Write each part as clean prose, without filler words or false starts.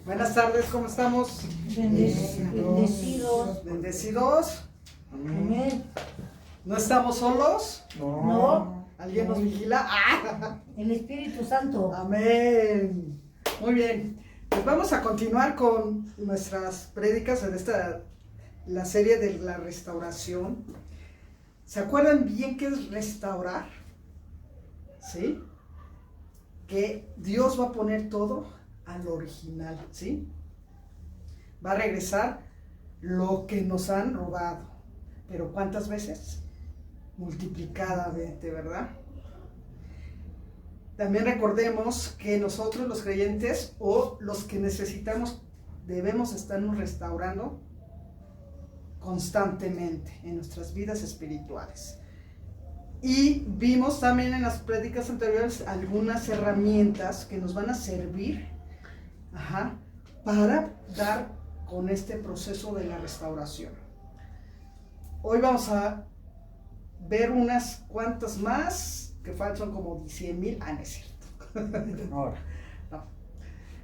Buenas tardes, ¿cómo estamos? Bendecidos. Bendecidos. Amén. ¿No estamos solos? No. ¿Alguien nos vigila? ¡Ah! El Espíritu Santo. Amén. Muy bien. Pues vamos a continuar con nuestras prédicas en la serie de la restauración. ¿Se acuerdan bien qué es restaurar? ¿Sí? Que Dios va a poner todo al original, ¿sí? Va a regresar lo que nos han robado. Pero ¿cuántas veces? Multiplicadamente, ¿verdad? También recordemos que nosotros los creyentes o los que necesitamos debemos estarnos restaurando constantemente en nuestras vidas espirituales. Y vimos también en las prédicas anteriores algunas herramientas que nos van a servir para dar con este proceso de la restauración. Hoy vamos a ver unas cuantas más, que faltan como 100,000, no es cierto. Ahora, no.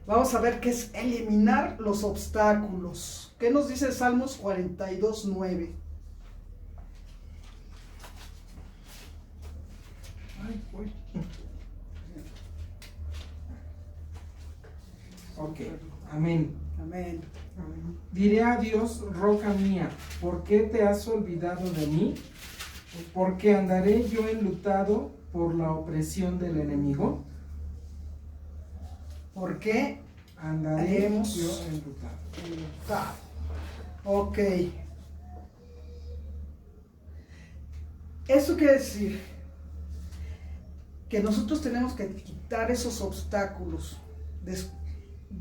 Vamos a ver qué es eliminar los obstáculos. ¿Qué nos dice Salmos 42:9? Ok, amén. Amén. Diré a Dios, roca mía, ¿por qué te has olvidado de mí? ¿Por qué andaré yo enlutado por la opresión del enemigo? ¿Por qué Andaré haremos yo enlutado. Ok. Eso quiere decir que nosotros tenemos que quitar esos obstáculos.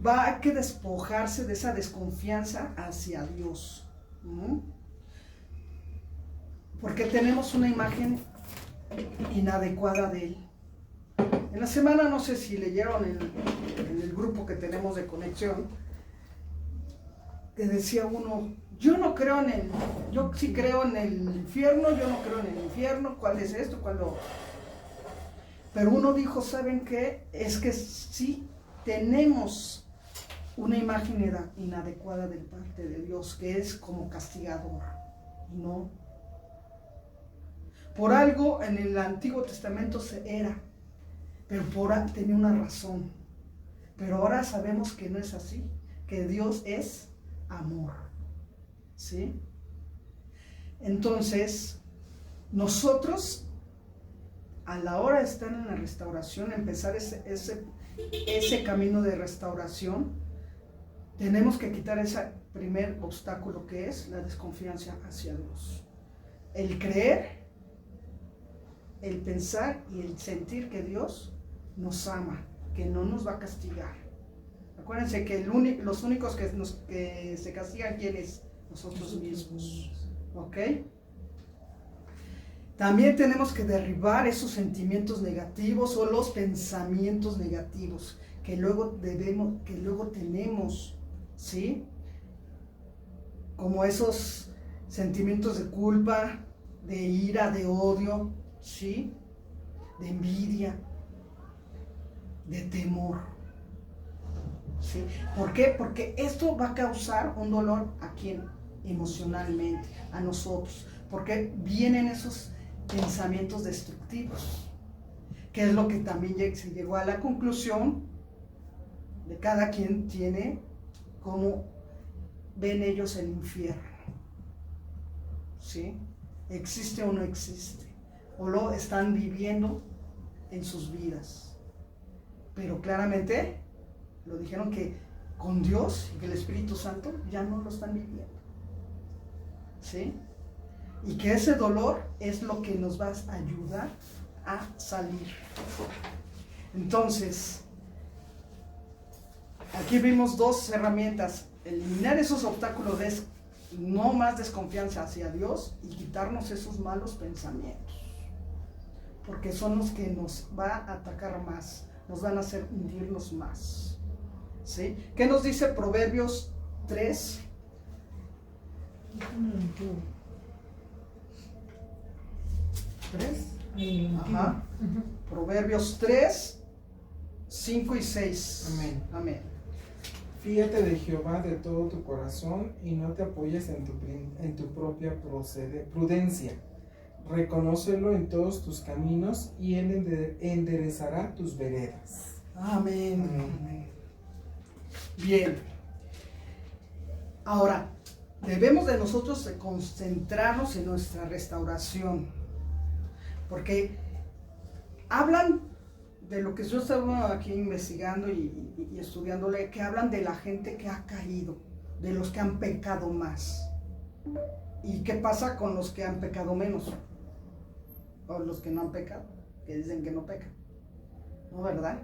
Va a que despojarse de esa desconfianza hacia Dios. Porque tenemos una imagen inadecuada de Él. En la semana, no sé si leyeron en el grupo que tenemos de conexión, que decía uno, yo sí creo en el infierno, yo no creo en el infierno, ¿cuál es esto? ¿Cuál lo? Pero uno dijo, ¿saben qué? Es que sí tenemos una imagen inadecuada de parte de Dios, que es como castigador, ¿no? Por algo en el Antiguo Testamento se era, pero tenía una razón. Pero ahora sabemos que no es así, que Dios es amor, ¿sí? Entonces, nosotros, a la hora de estar en la restauración, empezar ese camino de restauración, tenemos que quitar ese primer obstáculo que es la desconfianza hacia Dios. El creer, el pensar y el sentir que Dios nos ama, que no nos va a castigar. Acuérdense que los únicos que se castigan, ¿quiénes? Nosotros mismos. ¿Ok? También tenemos que derribar esos sentimientos negativos o los pensamientos negativos que luego tenemos, ¿sí? Como esos sentimientos de culpa, de ira, de odio, ¿sí? De envidia, de temor, ¿sí? ¿Por qué? Porque esto va a causar un dolor a quién, emocionalmente, a nosotros, porque vienen esos pensamientos destructivos, que es lo que también se llegó a la conclusión de cada quien tiene cómo ven ellos el infierno, ¿sí? ¿Existe o no existe? ¿O lo están viviendo en sus vidas? Pero claramente lo dijeron que con Dios y que el Espíritu Santo ya no lo están viviendo, ¿sí? Y que ese dolor es lo que nos va a ayudar a salir. Entonces, aquí vimos dos herramientas: eliminar esos obstáculos de no más desconfianza hacia Dios y quitarnos esos malos pensamientos, porque son los que nos va a atacar más, nos van a hacer hundirnos más, ¿sí? ¿Qué nos dice Proverbios 3? Ajá. Proverbios 3, 5 y 6. Amén. Amén. Fíate de Jehová de todo tu corazón y no te apoyes en tu propia prudencia. Reconócelo en todos tus caminos y Él enderezará tus veredas. Amén. Amén. Bien. Ahora, debemos de nosotros de concentrarnos en nuestra restauración, porque hablan de lo que yo estaba aquí investigando y estudiándole, que hablan de la gente que ha caído, de los que han pecado más. ¿Y qué pasa con los que han pecado menos? O los que no han pecado, que dicen que no pecan. ¿No, verdad?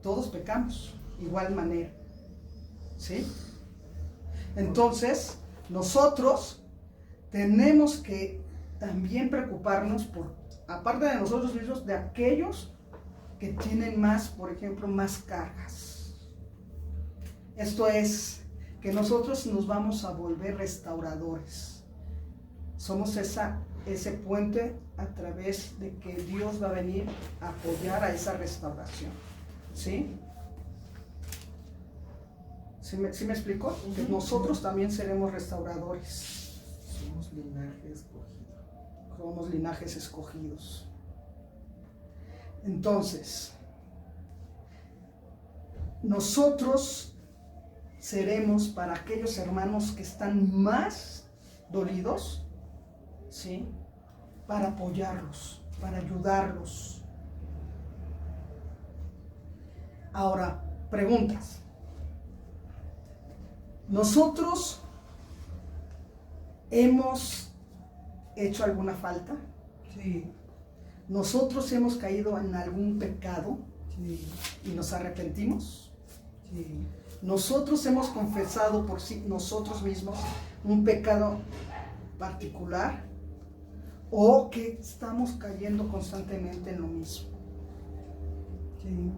Todos pecamos, igual manera. ¿Sí? Entonces, nosotros tenemos que también preocuparnos por, aparte de nosotros mismos, de aquellos que tienen más, por ejemplo, más cargas. Esto es, que nosotros nos vamos a volver restauradores. Somos ese puente a través de que Dios va a venir a apoyar a esa restauración. ¿Sí? ¿Sí me explicó? Que nosotros también seremos restauradores. Somos linaje escogido. Somos linajes escogidos. Entonces, nosotros seremos para aquellos hermanos que están más dolidos, ¿sí? Para apoyarlos, para ayudarlos. Ahora, preguntas. ¿Nosotros hemos hecho alguna falta? Sí, ¿Nosotros hemos caído en algún pecado sí, y nos arrepentimos? sí. ¿Nosotros hemos confesado por sí nosotros mismos un pecado particular? ¿O que estamos cayendo constantemente en lo mismo? Sí.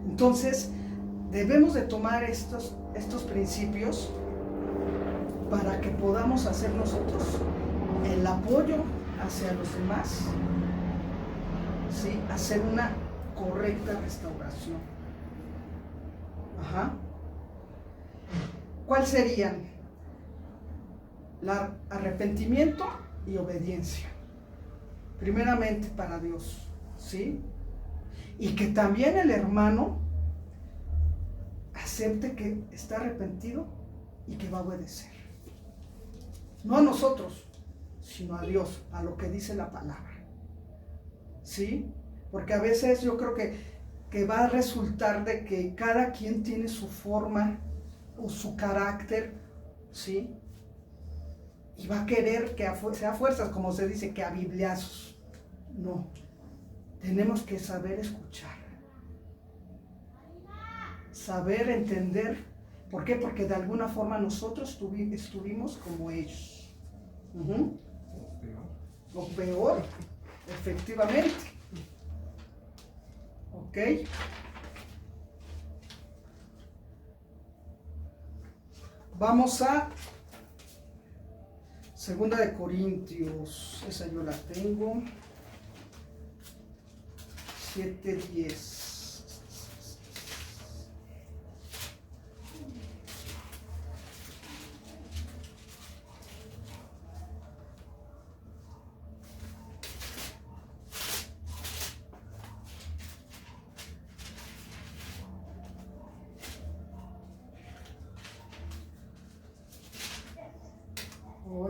Entonces, debemos de tomar estos principios para que podamos hacer nosotros el apoyo hacia los demás, ¿sí? Hacer una correcta restauración. Ajá. ¿Cuál serían? Arrepentimiento y obediencia. Primeramente para Dios, ¿sí? Y que también el hermano acepte que está arrepentido y que va a obedecer. No a nosotros, sino a Dios, a lo que dice la palabra. ¿Sí? Porque a veces yo creo que va a resultar de que cada quien tiene su forma o su carácter, ¿sí? Y va a querer que sea a fuerzas, como se dice, que a bibliazos. No. Tenemos que saber escuchar. Saber entender. ¿Por qué? Porque de alguna forma nosotros estuvimos como ellos. O peor, efectivamente. ¿Ok? Vamos a 2 de Corintios. Esa yo la tengo. 7:10.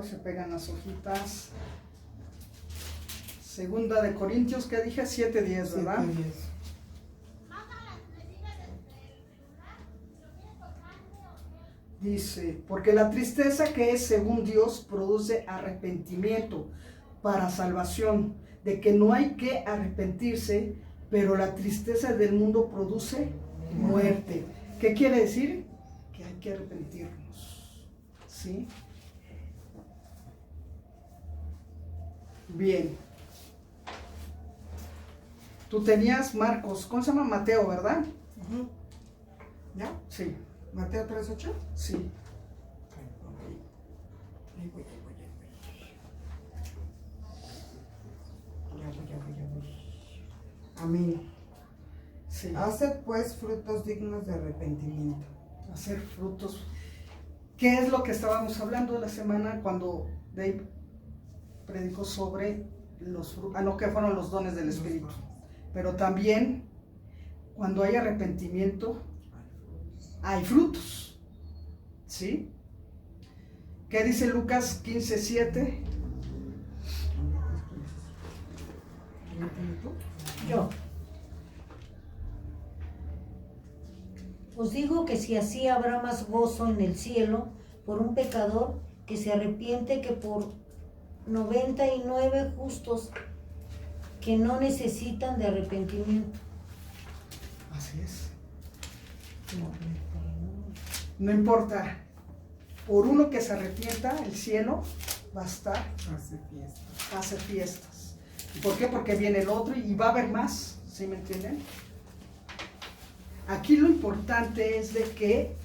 Se pegan las hojitas. 2 de Corintios, que dije 7:10, ¿verdad? 7:10. Dice, porque la tristeza que es según Dios produce arrepentimiento para salvación, de que no hay que arrepentirse, pero la tristeza del mundo produce muerte. ¿Qué quiere decir? Que hay que arrepentirnos. ¿Sí? Bien. Tú tenías Marcos, ¿cómo se llama? Mateo, ¿verdad? ¿Ya? Sí. Mateo 3:8. Sí. Ahí voy. Ya voy. Amén. Sí. Haced pues frutos dignos de arrepentimiento. Hacer frutos. ¿Qué es lo que estábamos hablando la semana cuando Dave predicó sobre los frutos? No, que fueron los dones del Espíritu. Pero también, cuando hay arrepentimiento, hay frutos. ¿Sí? ¿Qué dice Lucas 15:7? Yo. Os digo que si así habrá más gozo en el cielo por un pecador que se arrepiente que por 99 justos que no necesitan de arrepentimiento. Así es. No importa. Por uno que se arrepienta, el cielo va a estar, Hace fiesta. hace fiestas. ¿Y por qué? Porque viene el otro y va a haber más. ¿Sí me entienden? Aquí lo importante es de que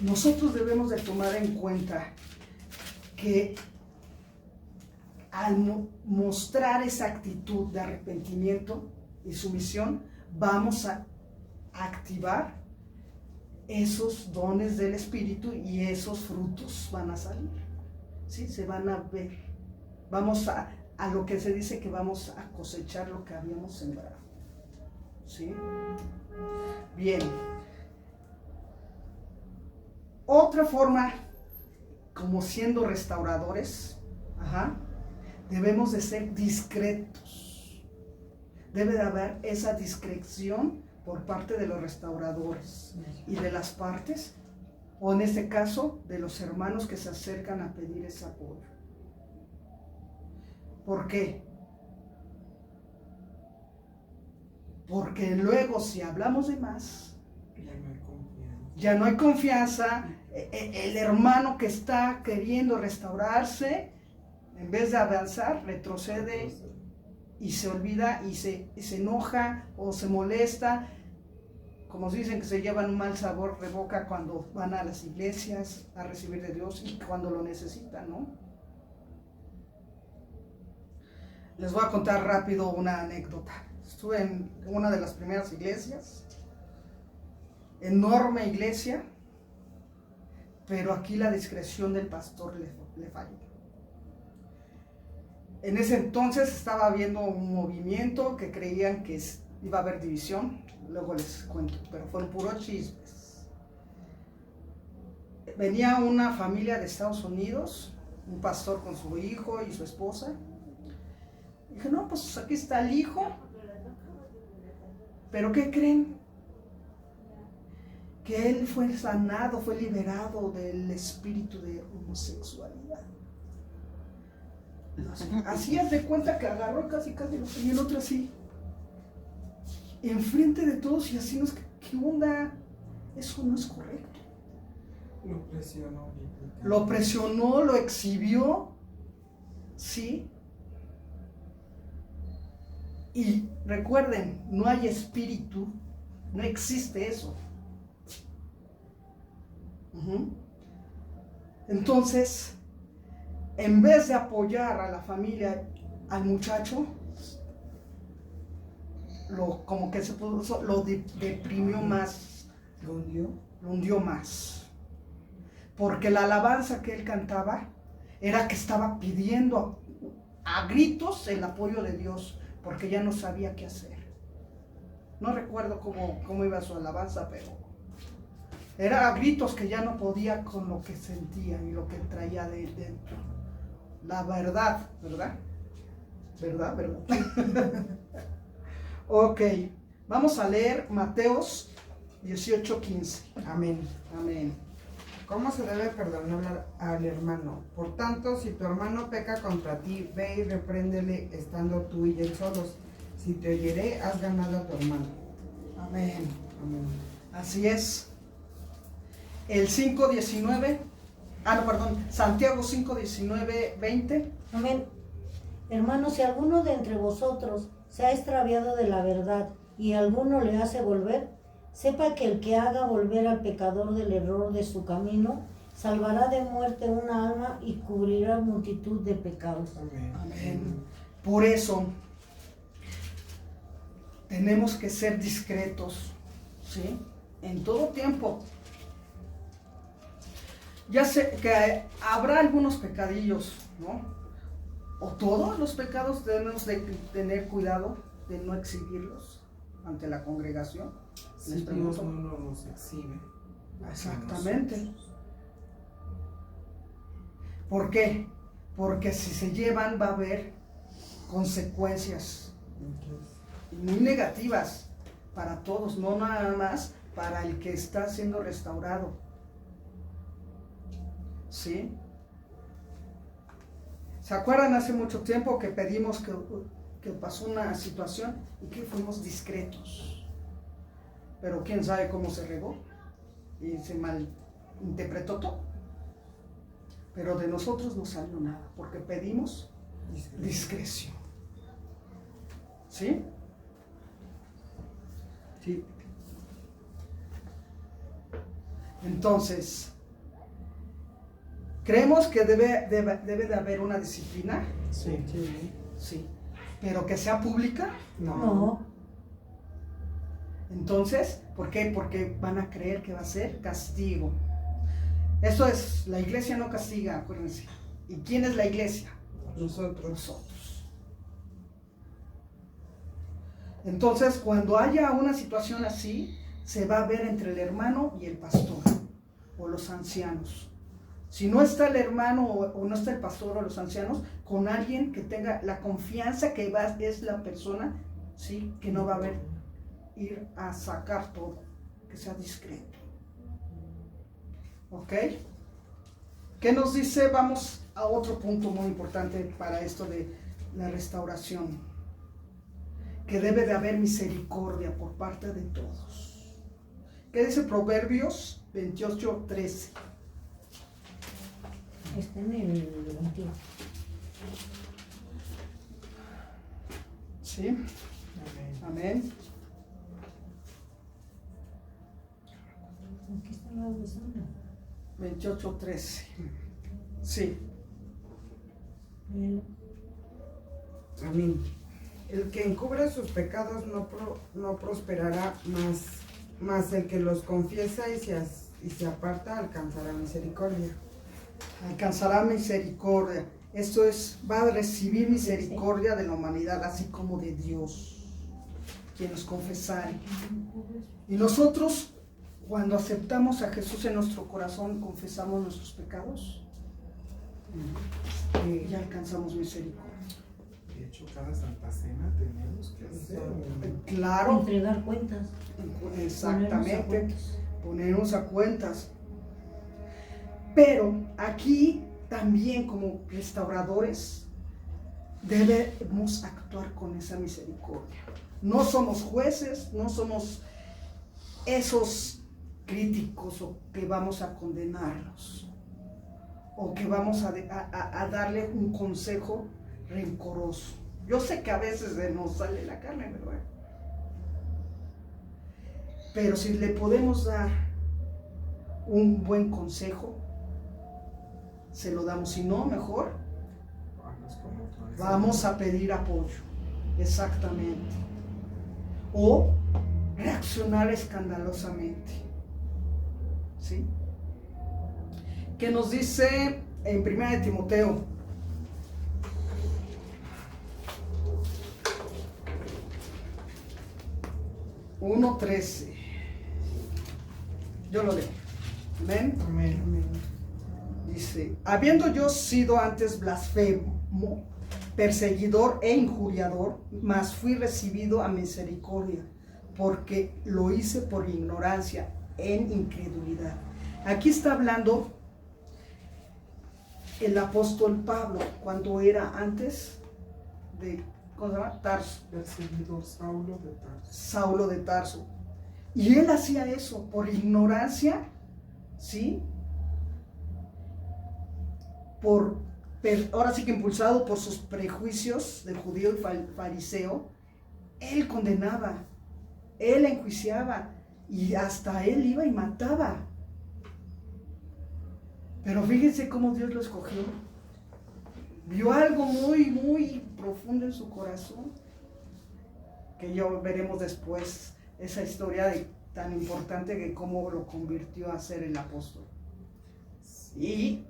nosotros debemos de tomar en cuenta que al mostrar esa actitud de arrepentimiento y sumisión, vamos a activar esos dones del Espíritu y esos frutos van a salir, ¿sí? Se van a ver. Vamos a lo que se dice que vamos a cosechar lo que habíamos sembrado, ¿sí? Bien. Otra forma, como siendo restauradores, debemos de ser discretos. Debe de haber esa discreción por parte de los restauradores y de las partes, o en este caso, de los hermanos que se acercan a pedir ese apoyo. ¿Por qué? Porque luego, si hablamos de más, ya no hay confianza. El hermano que está queriendo restaurarse, en vez de avanzar, retrocede y se olvida y se enoja o se molesta. Como dicen, que se llevan un mal sabor de boca cuando van a las iglesias a recibir de Dios y cuando lo necesitan, ¿no? Les voy a contar rápido una anécdota. Estuve en una de las primeras iglesias, enorme iglesia, pero aquí la discreción del pastor le falló. En ese entonces estaba habiendo un movimiento que creían que iba a haber división, luego les cuento, pero fueron puros chismes. Venía una familia de Estados Unidos, un pastor con su hijo y su esposa. Dije, no, pues aquí está el hijo. ¿Pero qué creen? Que él fue sanado, fue liberado del espíritu de homosexualidad. Así haz de cuenta que agarró casi y el otro así, enfrente de todos, y así ¿qué onda? Eso no es correcto. Lo presionó. Lo presionó, lo exhibió, ¿sí? Y recuerden, no hay espíritu, no existe eso. Entonces, en vez de apoyar a la familia, al muchacho, lo deprimió más, lo hundió más. Porque la alabanza que él cantaba era que estaba pidiendo a gritos el apoyo de Dios, porque ya no sabía qué hacer. No recuerdo cómo iba su alabanza, pero era a gritos que ya no podía con lo que sentía y lo que traía de dentro. La verdad, ¿verdad? ¿Verdad? Ok, vamos a leer Mateos 18:15. Amén. Amén. ¿Cómo se debe perdonar al hermano? Por tanto, si tu hermano peca contra ti, ve y repréndele estando tú y él solos. Si te oyere, has ganado a tu hermano. Amén. Amén. Así es. El 5:19, Santiago 5:19, 20. Amén. Hermanos, si alguno de entre vosotros se ha extraviado de la verdad y alguno le hace volver, sepa que el que haga volver al pecador del error de su camino, salvará de muerte una alma y cubrirá multitud de pecados. Amén. Amén. Por eso, tenemos que ser discretos, ¿sí? En todo tiempo. Ya sé que habrá algunos pecadillos, ¿no? O todos los pecados debemos de tener cuidado de no exhibirlos ante la congregación. Si Les Dios pregunto. no nos exhibe. Exactamente. ¿Por qué? Porque si se llevan va a haber consecuencias muy negativas para todos, no nada más para el que está siendo restaurado. ¿Sí? ¿Se acuerdan hace mucho tiempo que pedimos que pasó una situación y que fuimos discretos? Pero quién sabe cómo se regó y se malinterpretó todo. Pero de nosotros no salió nada, porque pedimos discreción. ¿Sí? Sí. Entonces, ¿creemos que debe de haber una disciplina? Sí. Sí. Sí. ¿Pero que sea pública? No. Entonces, ¿por qué? Porque van a creer que va a ser castigo. Eso es, la iglesia no castiga, acuérdense. ¿Y quién es la iglesia? Nosotros. Nosotros. Entonces, cuando haya una situación así, se va a ver entre el hermano y el pastor o los ancianos. Si no está el hermano o no está el pastor o los ancianos, con alguien que tenga la confianza que es la persona, ¿sí? Que no va a ir a sacar todo, que sea discreto. ¿Ok? ¿Qué nos dice? Vamos a otro punto muy importante para esto de la restauración. Que debe de haber misericordia por parte de todos. ¿Qué dice Proverbios 28:13? Está en el 21. ¿Sí? Amén. Amén. Aquí está la besando. 28:13. Sí. Amén. El que encubre sus pecados no prosperará, mas el que los confiesa y se aparta alcanzará misericordia. Alcanzará misericordia. Esto es, va a recibir misericordia de la humanidad, así como de Dios, quien nos confesare. Y nosotros, cuando aceptamos a Jesús en nuestro corazón, confesamos nuestros pecados, y ya alcanzamos misericordia. De hecho, cada Santa Cena tenemos que hacer. Claro, Entregar cuentas. exactamente, ponernos a cuentas. Pero aquí también como restauradores debemos actuar con esa misericordia. No somos jueces, no somos esos críticos o que vamos a condenarlos o que vamos a darle un consejo rencoroso. Yo sé que a veces nos sale la carne, ¿verdad? Pero si le podemos dar un buen consejo, se lo damos. Si no, mejor vamos a pedir apoyo. Exactamente. O reaccionar escandalosamente. ¿Sí? ¿Qué nos dice en 1 de Timoteo? (1:13). Yo lo leo. Amén. Amén. Dice: habiendo yo sido antes blasfemo, perseguidor e injuriador, mas fui recibido a misericordia, porque lo hice por ignorancia, en incredulidad. Aquí está hablando el apóstol Pablo, cuando era antes de, ¿cómo se llama? Tarso. Perseguidor Saulo de Tarso. Saulo de Tarso. Y él hacía eso por ignorancia, ¿sí? Ahora sí que impulsado por sus prejuicios de judío y fariseo, él condenaba, él enjuiciaba y hasta él iba y mataba. Pero fíjense cómo Dios lo escogió. Vio algo muy, muy profundo en su corazón que ya veremos después esa historia tan importante que cómo lo convirtió a ser el apóstol. Y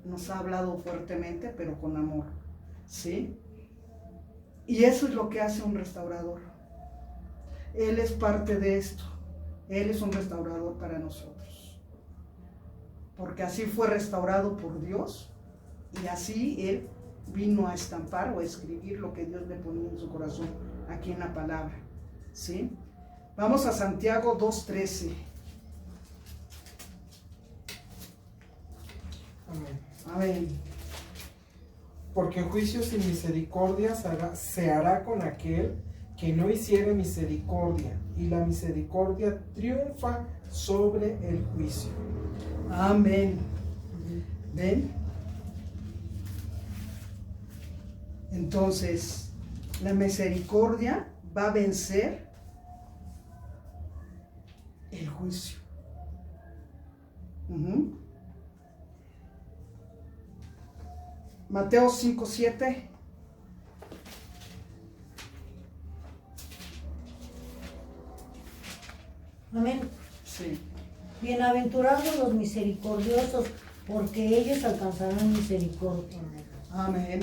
nos ha hablado fuertemente, pero con amor, ¿sí? Y eso es lo que hace un restaurador. Él es parte de esto. Él es un restaurador para nosotros. Porque así fue restaurado por Dios y así Él vino a estampar o a escribir lo que Dios le ponía en su corazón aquí en la palabra, ¿sí? Vamos a Santiago 2:13. Amén. Amén. Porque juicios y misericordia se hará con aquel que no hiciere misericordia, y la misericordia triunfa sobre el juicio. Amén. ¿Ven? Entonces, la misericordia va a vencer el juicio. Mateo 5:7. Amén. Sí. Bienaventurados los misericordiosos, porque ellos alcanzarán misericordia. Amén.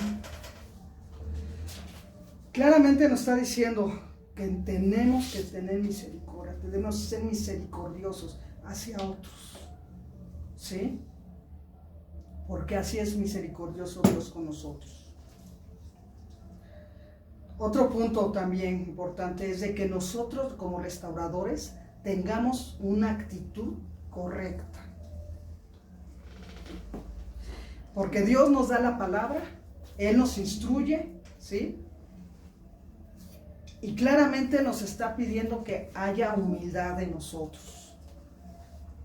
Claramente nos está diciendo que tenemos que tener misericordia, tenemos que ser misericordiosos hacia otros, ¿sí? Porque así es misericordioso Dios con nosotros. Otro punto también importante es de que nosotros como restauradores tengamos una actitud correcta. Porque Dios nos da la palabra, Él nos instruye, ¿sí? Y claramente nos está pidiendo que haya humildad en nosotros,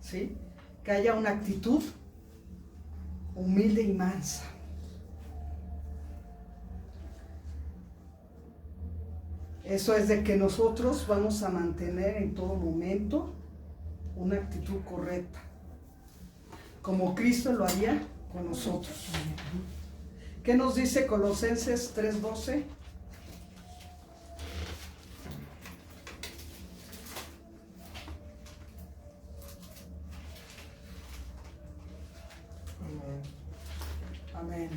¿sí? Que haya una actitud humilde y mansa. Eso es de que nosotros vamos a mantener en todo momento una actitud correcta, como Cristo lo haría con nosotros. ¿Qué nos dice Colosenses 3:12? Amén.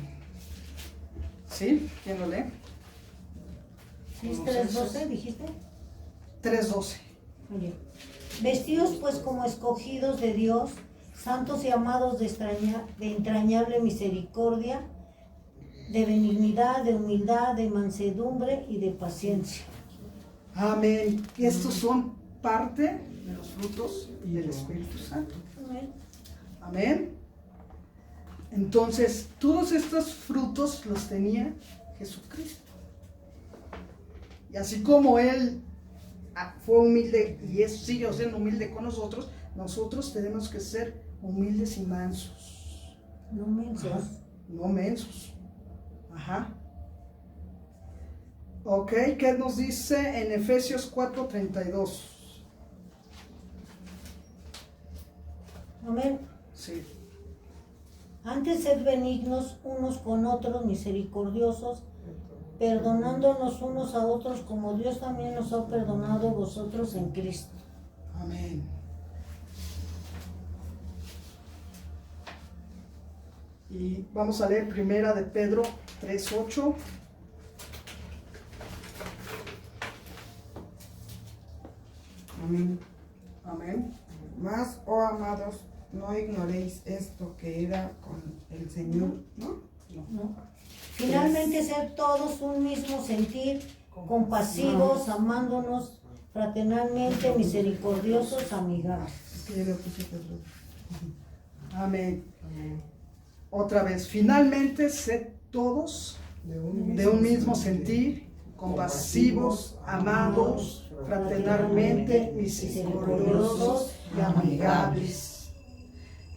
¿Sí? ¿Quién lo lee? ¿Sí es 3:12, dijiste? 3:12. Oye. Vestidos pues como escogidos de Dios, santos y amados de entrañable misericordia, de benignidad, de humildad, de mansedumbre y de paciencia. Amén. Y estos son parte de los frutos del Espíritu Santo. Amén. Amén. Entonces, todos estos frutos los tenía Jesucristo. Y así como Él fue humilde y sigue siendo humilde con nosotros, nosotros tenemos que ser humildes y mansos. No mensos. Ajá. No mensos. Ajá. Ok, ¿qué nos dice en Efesios 4:32? Amén. Sí. Antes sed benignos unos con otros, misericordiosos, perdonándonos unos a otros como Dios también nos ha perdonado a vosotros en Cristo. Amén. Y vamos a leer primera de Pedro 3:8. Amén. Amén. Mas, oh amados, no ignoréis esto que era con el Señor, ¿no? ¿No? Finalmente ser todos un mismo sentir, compasivos, amándonos fraternalmente, misericordiosos, amigables. Es que yo le puse Pedro. Amén. Otra vez, finalmente sed todos de un mismo sentir, compasivos, amados, fraternalmente, misericordiosos y amigables.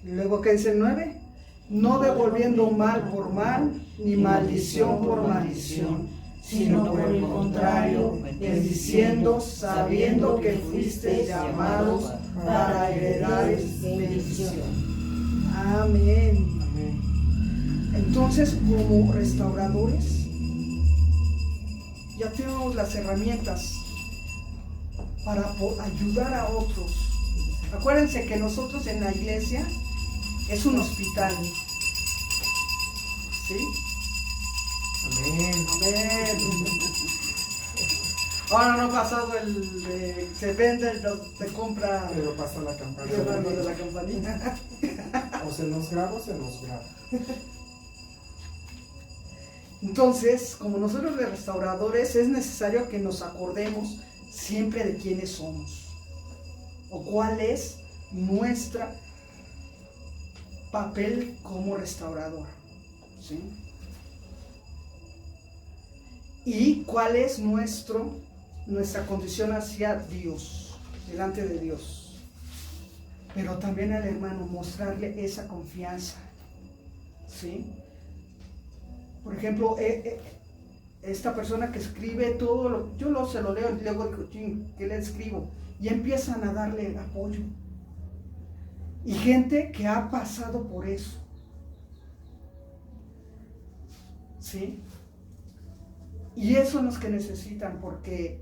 Y luego, ¿qué dice el 9? No devolviendo mal por mal, ni maldición por maldición, sino por el contrario, bendiciendo, sabiendo que fuisteis llamados para heredar bendición. Amén. Entonces, como restauradores, ya tenemos las herramientas para ayudar a otros. Acuérdense que nosotros en la iglesia es un hospital. ¿Sí? Amén. Amén. Ahora no ha pasado se vende, se compra Pero pasa la campana. de la campanita. O se nos graba o se nos graba. Entonces, como nosotros los restauradores, es necesario que nos acordemos siempre de quiénes somos o cuál es nuestro papel como restaurador, ¿sí? Y cuál es nuestra condición hacia Dios, delante de Dios. Pero también al hermano mostrarle esa confianza, ¿sí? Por ejemplo, esta persona que escribe todo, se lo leo y luego digo, ¿qué le escribo? Y empiezan a darle apoyo. Y gente que ha pasado por eso. ¿Sí? Y eso son los que necesitan, porque,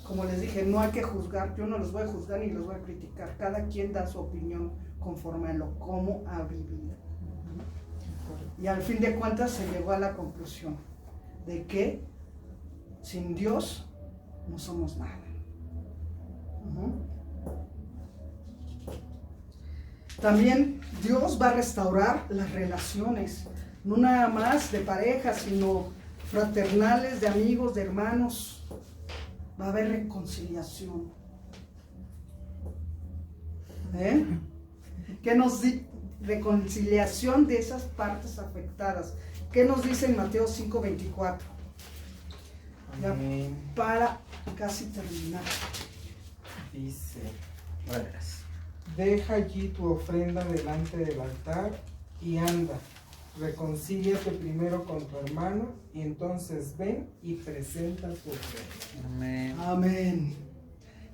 como les dije, no hay que juzgar, yo no los voy a juzgar ni los voy a criticar. Cada quien da su opinión conforme a lo cómo ha vivido. Y al fin de cuentas se llegó a la conclusión de que sin Dios no somos nada. También Dios va a restaurar las relaciones, no nada más de pareja, sino fraternales, de amigos, de hermanos. Va a haber reconciliación. ¿Qué nos dice? Reconciliación de esas partes afectadas. ¿Qué nos dice en Mateo 5:24? Ya para casi terminar. Dice, deja allí tu ofrenda delante del altar y anda, reconcíliate primero con tu hermano y entonces ven y presenta tu ofrenda. Amén. Amén.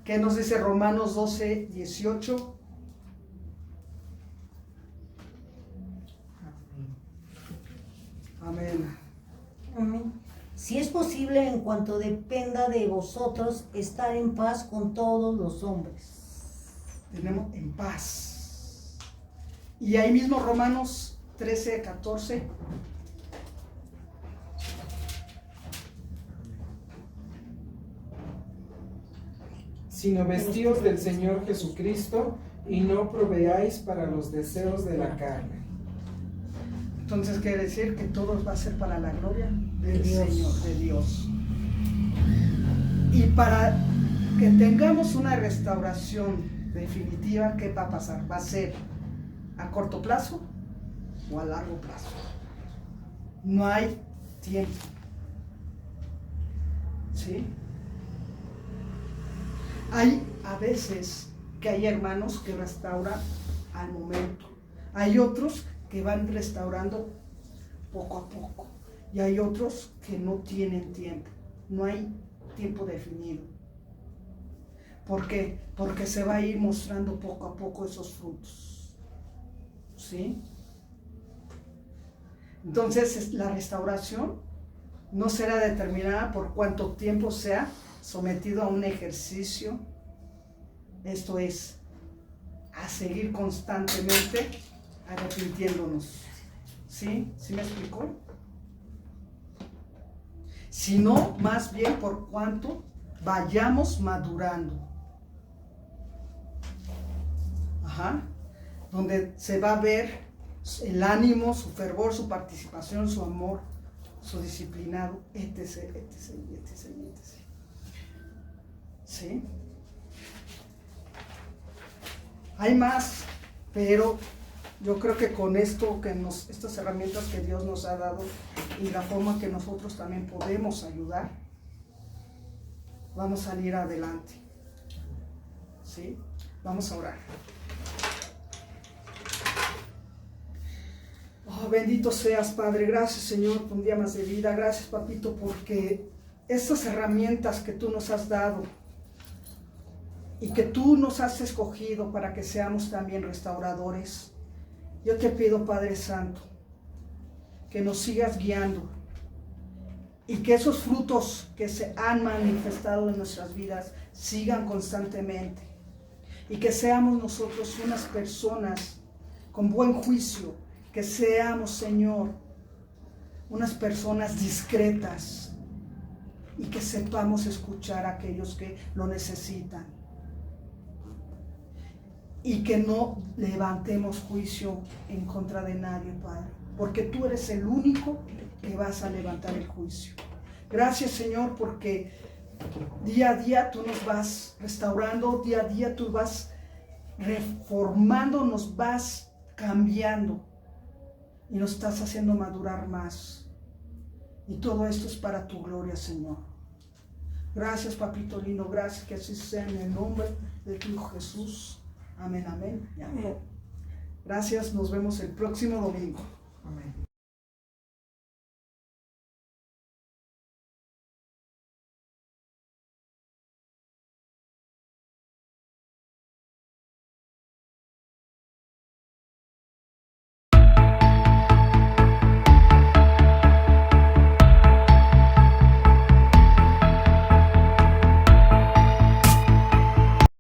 ¿Qué nos dice Romanos 12:18? Amén. Amén. Si es posible, en cuanto dependa de vosotros, estar en paz con todos los hombres. Tenemos en paz. Y ahí mismo Romanos 13:14. Sino vestíos del Señor Jesucristo y no proveáis para los deseos de la carne. Entonces quiere decir que todo va a ser para la gloria del Dios. Señor, de Dios. Y para que tengamos una restauración definitiva, ¿qué va a pasar? ¿Va a ser a corto plazo o a largo plazo? No hay tiempo. ¿Sí? Hay a veces que hay hermanos que restauran al momento. Hay otros que van restaurando poco a poco. Y hay otros que no tienen tiempo. No hay tiempo definido. ¿Por qué? Porque se va a ir mostrando poco a poco esos frutos. ¿Sí? Entonces la restauración no será determinada por cuánto tiempo sea sometido a un ejercicio. Esto es, a seguir constantemente arrepintiéndonos. ¿Sí? ¿Sí me explicó? Sino más bien por cuanto vayamos madurando. Ajá. Donde se va a ver el ánimo, su fervor, su participación, su amor, su disciplinado, etc. ¿Sí? Hay más, pero yo creo que con esto, estas herramientas que Dios nos ha dado y la forma que nosotros también podemos ayudar, vamos a salir adelante. ¿Sí? Vamos a orar. Oh, bendito seas, Padre. Gracias, Señor, por un día más de vida. Gracias, Papito, porque estas herramientas que tú nos has dado y que tú nos has escogido para que seamos también restauradores, yo te pido, Padre Santo, que nos sigas guiando y que esos frutos que se han manifestado en nuestras vidas sigan constantemente, y que seamos nosotros unas personas con buen juicio, que seamos, Señor, unas personas discretas, y que sepamos escuchar a aquellos que lo necesitan, y que no levantemos juicio en contra de nadie, Padre, porque tú eres el único que vas a levantar el juicio. Gracias, Señor, porque día a día tú nos vas restaurando, día a día tú vas reformando, nos vas cambiando y nos estás haciendo madurar más. Y todo esto es para tu gloria, Señor. Gracias, Papito lindo, gracias, que así sea en el nombre de tu Hijo Jesús. Amén, amén y amén. Gracias, nos vemos el próximo domingo.